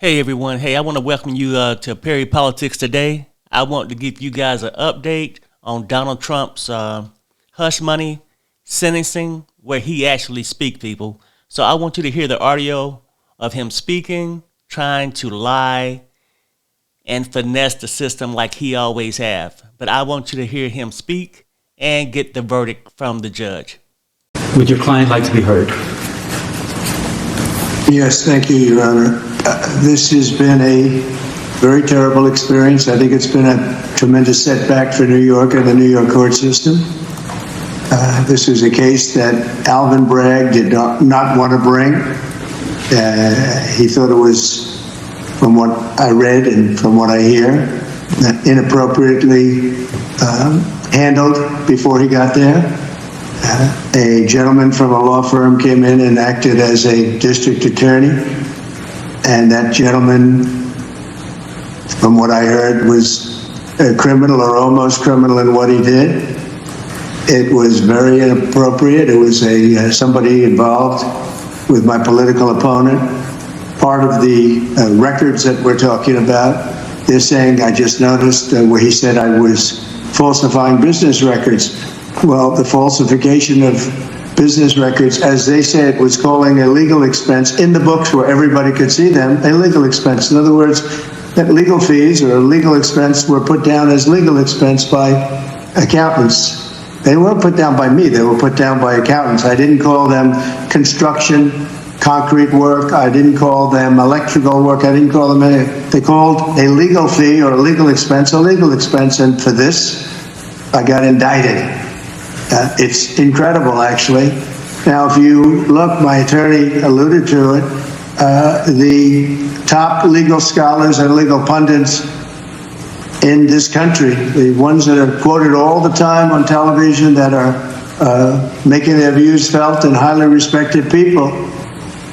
Hey everyone, hey, I want to welcome you to Perry Politics Today. I want to give you guys an update on Donald Trump's hush money sentencing, where he actually speak, people. So I want you to hear the audio of him speaking, trying to lie and finesse the system like he always have. But I want you to hear him speak and get the verdict from the judge. Would your client like to be heard? Yes, thank you, Your Honor. This has been a very terrible experience. I think it's been a tremendous setback for New York and the New York court system. This is a case that Alvin Bragg did not want to bring. He thought it was, from what I read and from what I hear, inappropriately handled before he got there. A gentleman from a law firm came in and acted as a district attorney, and that gentleman, from what I heard, was a criminal or almost criminal in what he did. It was very inappropriate. It was somebody involved with my political opponent. Part of the records that we're talking about, they're saying, I just noticed where he said I was falsifying business records. Well, the falsification of business records, as they say, it was calling a legal expense in the books where everybody could see them, a legal expense. In other words, that legal fees or legal expense were put down as legal expense by accountants. They weren't put down by me, they were put down by accountants. I didn't call them construction, concrete work. I didn't call them electrical work. I didn't call them anything. They called a legal fee or a legal expense, and for this, I got indicted. It's incredible, actually. Now, if you look, my attorney alluded to it, the top legal scholars and legal pundits in this country, the ones that are quoted all the time on television, that are making their views felt and highly respected people,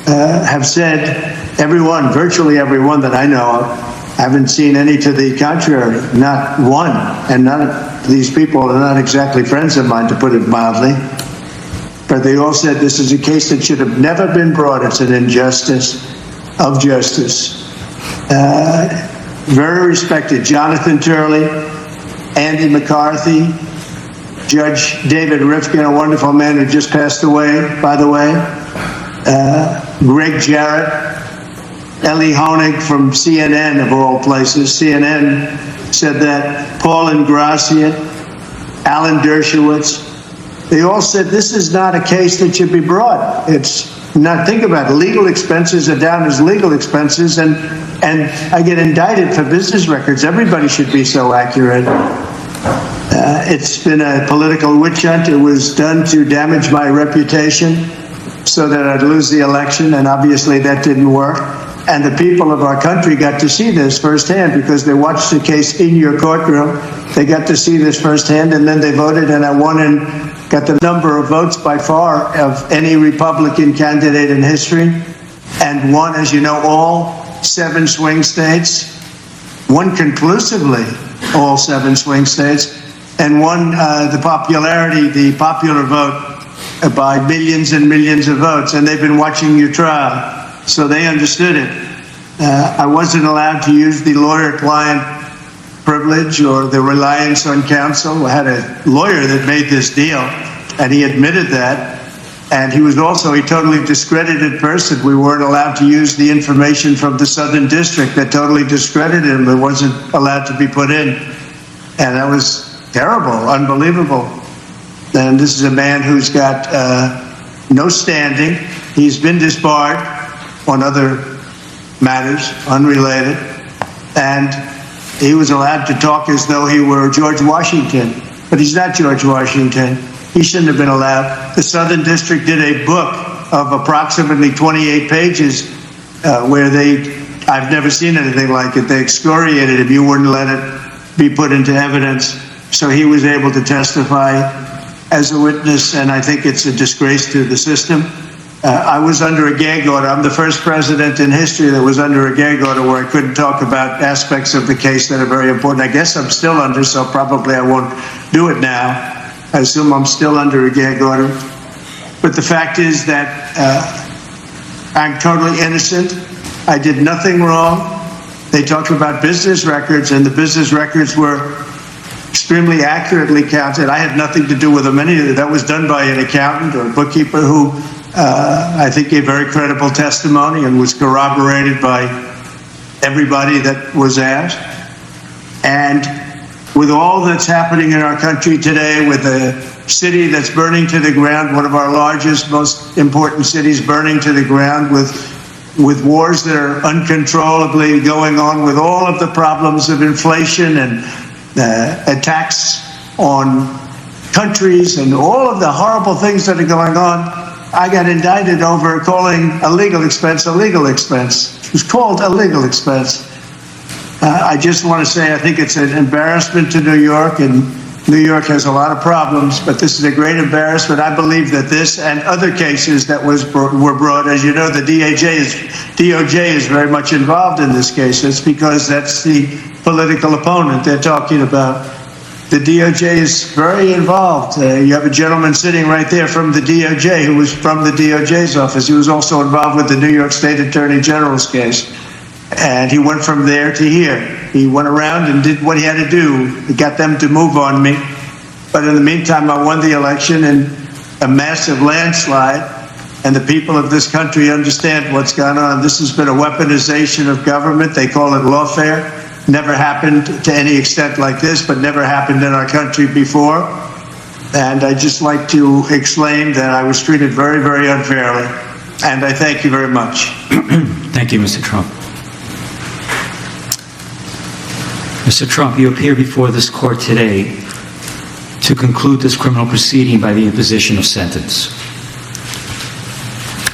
have said, everyone, virtually everyone that I know of, haven't seen any to the contrary, not one, and none of these people are not exactly friends of mine, to put it mildly. But they all said this is a case that should have never been brought. It's an injustice of justice. Very respected Jonathan Turley, Andy McCarthy, Judge David Rifkin, a wonderful man who just passed away, by the way, Greg Jarrett, Ellie Honig from CNN, of all places. CNN said that, Paul Ingratian, Alan Dershowitz, they all said this is not a case that should be brought. It's not, think about it, legal expenses are down as legal expenses, and I get indicted for business records. Everybody should be so accurate. It's been a political witch hunt. It was done to damage my reputation so that I'd lose the election, and obviously that didn't work. And the people of our country got to see this firsthand because they watched the case in your courtroom. They got to see this firsthand, and then they voted, and I won and got the number of votes by far of any Republican candidate in history, and won, as you know, all 7 swing states, won conclusively all 7 swing states, and won the popular vote by millions and millions of votes. And they've been watching your trial, so they understood it. I wasn't allowed to use the lawyer-client privilege or the reliance on counsel. I had a lawyer that made this deal, and he admitted that. And he was also a totally discredited person. We weren't allowed to use the information from the Southern District that totally discredited him. It wasn't allowed to be put in. And that was terrible, unbelievable. And this is a man who's got no standing. He's been disbarred on other matters, unrelated, and he was allowed to talk as though he were George Washington, but he's not George Washington. He shouldn't have been allowed. The Southern District did a book of approximately 28 pages where I've never seen anything like it. They excoriated him. You wouldn't let it be put into evidence. So he was able to testify as a witness, and I think it's a disgrace to the system. I was under a gag order. I'm the first president in history that was under a gag order where I couldn't talk about aspects of the case that are very important. I guess I'm still under, so probably I won't do it now. I assume I'm still under a gag order. But the fact is that I'm totally innocent. I did nothing wrong. They talked about business records, and the business records were extremely accurately counted. I had nothing to do with them. Any of that was done by an accountant or a bookkeeper who I think gave very credible testimony and was corroborated by everybody that was asked. And with all that's happening in our country today, with a city that's burning to the ground, one of our largest, most important cities burning to the ground, with wars that are uncontrollably going on, with all of the problems of inflation and attacks on countries and all of the horrible things that are going on, I got indicted over calling a legal expense a legal expense. It was called a legal expense. I just want to say I think it's an embarrassment to New York, and New York has a lot of problems, but this is a great embarrassment. I believe that this and other cases that were brought, as you know, the DOJ is very much involved in this case. It's because that's the political opponent they're talking about. The DOJ is very involved. You have a gentleman sitting right there from the DOJ who was from the DOJ's office. He was also involved with the New York State Attorney General's case. And he went from there to here. He went around and did what he had to do. He got them to move on me. But in the meantime, I won the election in a massive landslide. And the people of this country understand what's gone on. This has been a weaponization of government. They call it lawfare. Never happened to any extent like this, but never happened in our country before. And I'd just like to explain that I was treated very, very unfairly. And I thank you very much. Thank you, Mr. Trump. Mr. Trump, you appear before this court today to conclude this criminal proceeding by the imposition of sentence.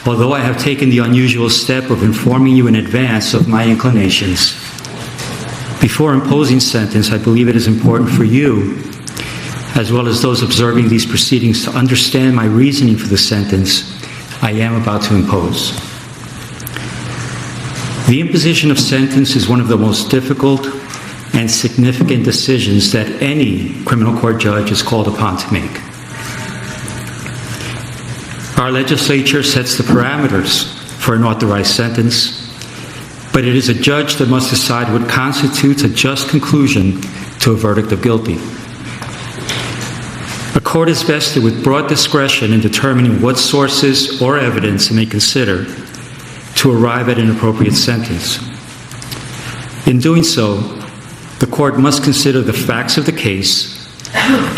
Although I have taken the unusual step of informing you in advance of my inclinations, before imposing sentence, I believe it is important for you, as well as those observing these proceedings, to understand my reasoning for the sentence I am about to impose. The imposition of sentence is one of the most difficult and significant decisions that any criminal court judge is called upon to make. Our legislature sets the parameters for an authorized sentence, but it is a judge that must decide what constitutes a just conclusion to a verdict of guilty. A court is vested with broad discretion in determining what sources or evidence it may consider to arrive at an appropriate sentence. In doing so, the court must consider the facts of the case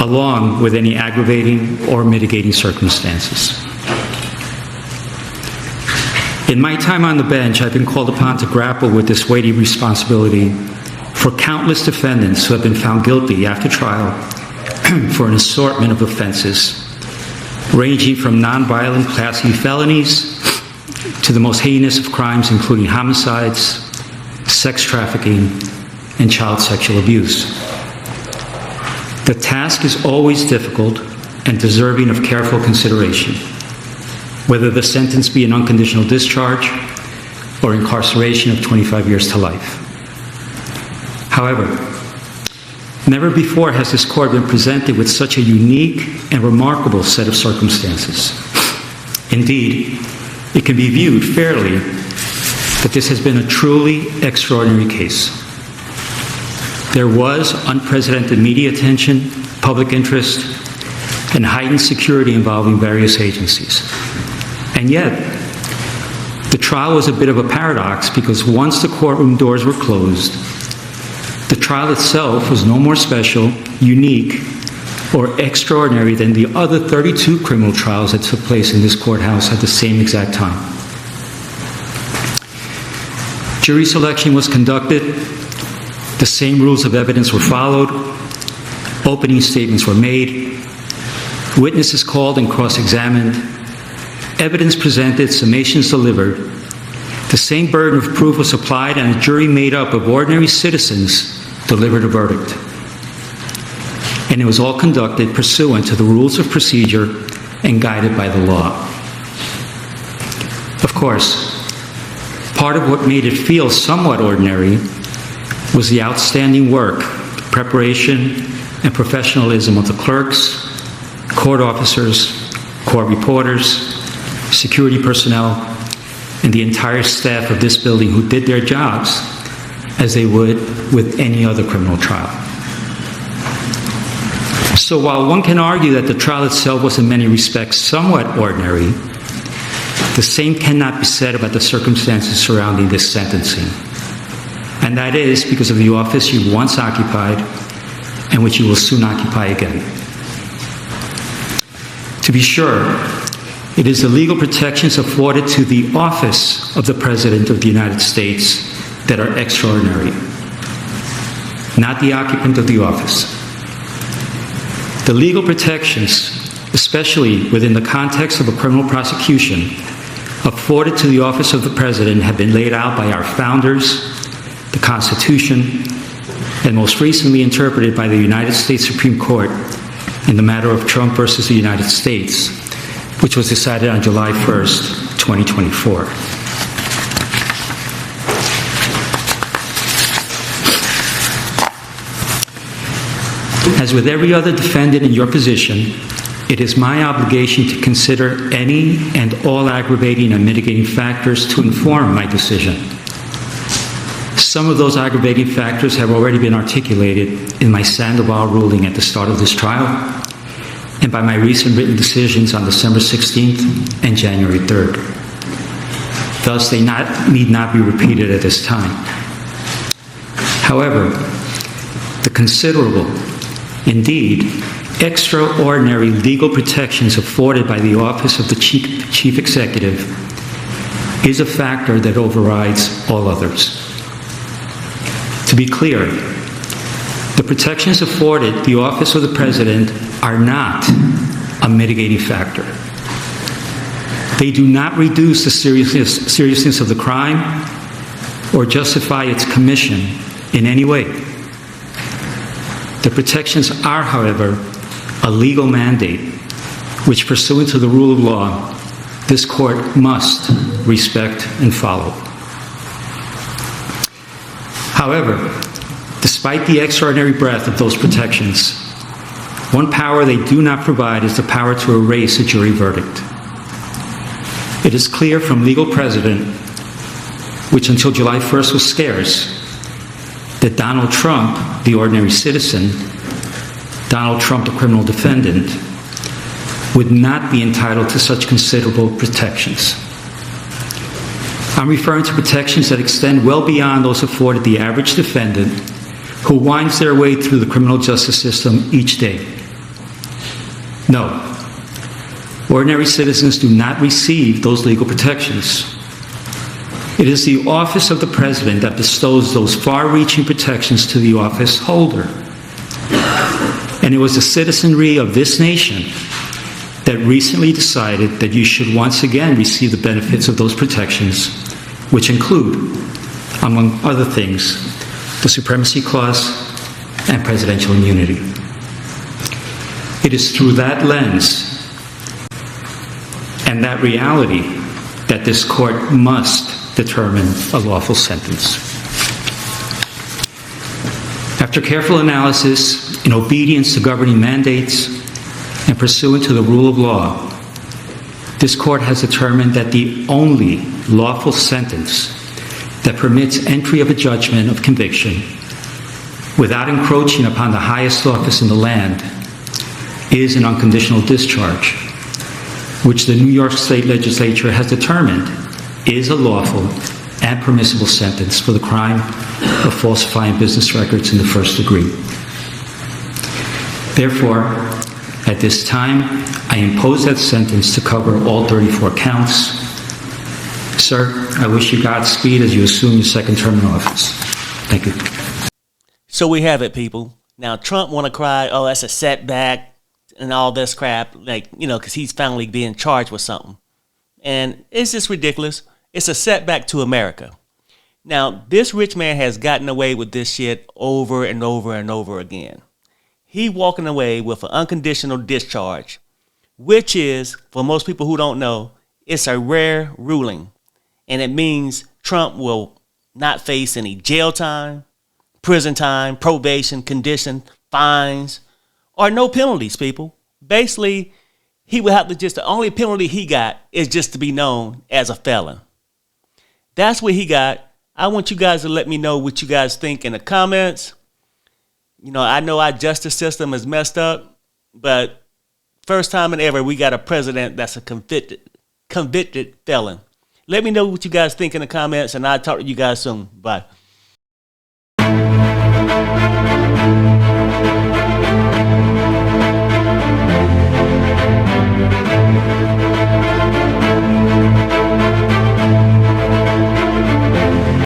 along with any aggravating or mitigating circumstances. In my time on the bench, I've been called upon to grapple with this weighty responsibility for countless defendants who have been found guilty after trial for an assortment of offenses, ranging from nonviolent Class E felonies to the most heinous of crimes, including homicides, sex trafficking, and child sexual abuse. The task is always difficult and deserving of careful consideration, whether the sentence be an unconditional discharge or incarceration of 25 years to life. However, never before has this court been presented with such a unique and remarkable set of circumstances. Indeed, it can be viewed fairly that this has been a truly extraordinary case. There was unprecedented media attention, public interest, and heightened security involving various agencies. And yet, the trial was a bit of a paradox because once the courtroom doors were closed, the trial itself was no more special, unique, or extraordinary than the other 32 criminal trials that took place in this courthouse at the same exact time. Jury selection was conducted. The same rules of evidence were followed. Opening statements were made. Witnesses called and cross-examined. Evidence presented, summations delivered. The same burden of proof was applied, and a jury made up of ordinary citizens delivered a verdict. And it was all conducted pursuant to the rules of procedure and guided by the law. Of course, part of what made it feel somewhat ordinary was the outstanding work, preparation, and professionalism of the clerks, court officers, court reporters, security personnel, and the entire staff of this building who did their jobs as they would with any other criminal trial. So while one can argue that the trial itself was in many respects somewhat ordinary, the same cannot be said about the circumstances surrounding this sentencing. And that is because of the office you once occupied and which you will soon occupy again. To be sure, it is the legal protections afforded to the office of the President of the United States that are extraordinary, not the occupant of the office. The legal protections, especially within the context of a criminal prosecution, afforded to the office of the President have been laid out by our founders, the Constitution, and most recently interpreted by the United States Supreme Court in the matter of Trump versus the United States, which was decided on July 1st, 2024. As with every other defendant in your position, it is my obligation to consider any and all aggravating and mitigating factors to inform my decision. Some of those aggravating factors have already been articulated in my Sandoval ruling at the start of this trial and by my recent written decisions on December 16th and January 3rd. Thus, they need not be repeated at this time. However, the considerable, indeed, extraordinary legal protections afforded by the office of the Chief Executive is a factor that overrides all others. To be clear, the protections afforded the office of the President are not a mitigating factor. They do not reduce the seriousness of the crime or justify its commission in any way. The protections are, however, a legal mandate which, pursuant to the rule of law, this court must respect and follow. However, despite the extraordinary breadth of those protections, one power they do not provide is the power to erase a jury verdict. It is clear from legal precedent, which until July 1st was scarce, that Donald Trump, the ordinary citizen, Donald Trump, the criminal defendant, would not be entitled to such considerable protections. I'm referring to protections that extend well beyond those afforded the average defendant who winds their way through the criminal justice system each day. No, ordinary citizens do not receive those legal protections. It is the office of the President that bestows those far-reaching protections to the office holder. And it was the citizenry of this nation that recently decided that you should once again receive the benefits of those protections, which include, among other things, the Supremacy Clause and presidential immunity. It is through that lens and that reality that this court must determine a lawful sentence. After careful analysis, in obedience to governing mandates, and pursuant to the rule of law, this court has determined that the only lawful sentence that permits entry of a judgment of conviction without encroaching upon the highest office in the land is an unconditional discharge, which the New York State Legislature has determined is a lawful and permissible sentence for the crime of falsifying business records in the first degree. Therefore, at this time, I impose that sentence to cover all 34 counts. Sir, I wish you Godspeed as you assume your second term in office. Thank you. So we have it, people. Now, Trump want to cry, oh, that's a setback and all this crap, like, you know, because he's finally being charged with something. And it's just ridiculous. It's a setback to America. Now, this rich man has gotten away with this shit over and over and over again. He walking away with an unconditional discharge, which is, for most people who don't know, it's a rare ruling. And it means Trump will not face any jail time, prison time, probation, condition, fines, or no penalties, people. Basically, he would have to the only penalty he got is just to be known as a felon. That's what he got. I want you guys to let me know what you guys think in the comments. You know our justice system is messed up, but first time in ever we got a president that's a convicted felon. Let me know what you guys think in the comments, and I'll talk to you guys soon. Bye.